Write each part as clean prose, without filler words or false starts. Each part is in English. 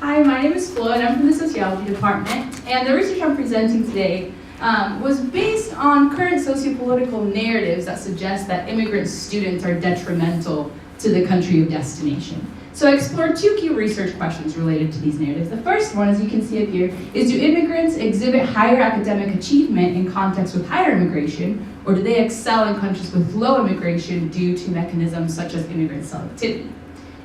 Hi, my name is Flo, and I'm from the Sociology Department. And the research I'm presenting today was based on current sociopolitical narratives that suggest that immigrant students are detrimental to the country of destination. So I explored two key research questions related to these narratives. The first one, as you can see up here, is do immigrants exhibit higher academic achievement in contexts with higher immigration, or do they excel in countries with low immigration due to mechanisms such as immigrant selectivity?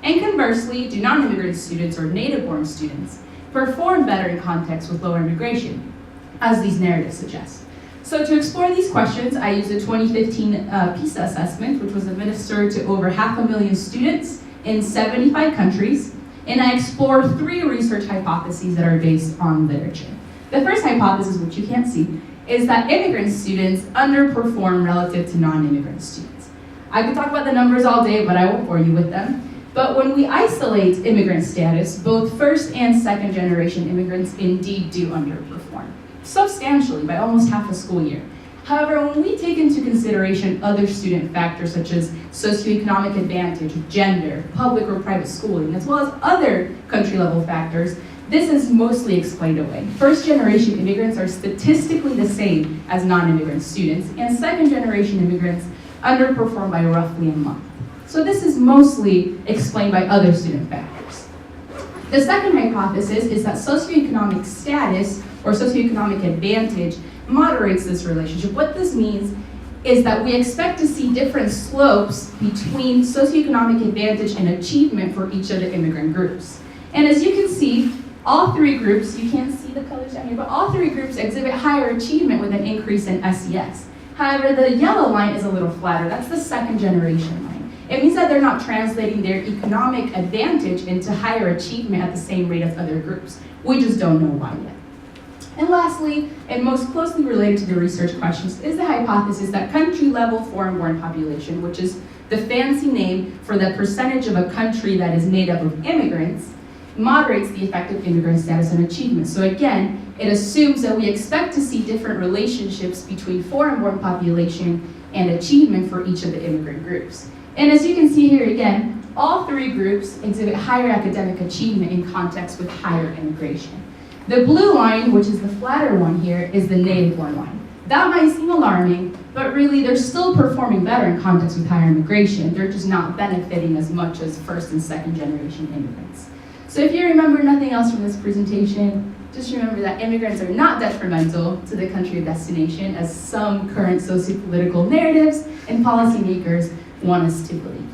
And conversely, do non-immigrant students or native-born students perform better in contexts with lower immigration, as these narratives suggest? So to explore these questions, I used a 2015 PISA assessment, which was administered to over 500,000 students in 75 countries, and I explored three research hypotheses that are based on literature. The first hypothesis, which you can't see, is that immigrant students underperform relative to non-immigrant students. I could talk about the numbers all day, but I won't bore you with them. But when we isolate immigrant status, both first and second generation immigrants indeed do underperform, substantially by almost half a school year. However, when we take into consideration other student factors such as socioeconomic advantage, gender, public or private schooling, as well as other country level factors, this is mostly explained away. First generation immigrants are statistically the same as non-immigrant students, and second generation immigrants underperform by roughly a month. So this is mostly explained by other student factors. The second hypothesis is that socioeconomic status or socioeconomic advantage moderates this relationship. What this means is that we expect to see different slopes between socioeconomic advantage and achievement for each of the immigrant groups. And as you can see, all three groups, you can't see the colors down here, but all three groups exhibit higher achievement with an increase in SES. However, the yellow line is a little flatter. That's the second generation line. It means that they're not translating their economic advantage into higher achievement at the same rate as other groups. We just don't know why yet. And lastly, and most closely related to the research questions, is the hypothesis that country-level foreign-born population, which is the fancy name for the percentage of a country that is made up of immigrants, moderates the effect of immigrant status and achievement. So again, it assumes that we expect to see different relationships between foreign-born population and achievement for each of the immigrant groups. And as you can see here again, all three groups exhibit higher academic achievement in context with higher immigration. The blue line, which is the flatter one here, is the native-born line. That might seem alarming, but really they're still performing better in context with higher immigration. They're just not benefiting as much as first and second generation immigrants. So if you remember nothing else from this presentation, just remember that immigrants are not detrimental to the country of destination, as some current sociopolitical narratives and policymakers want us to believe.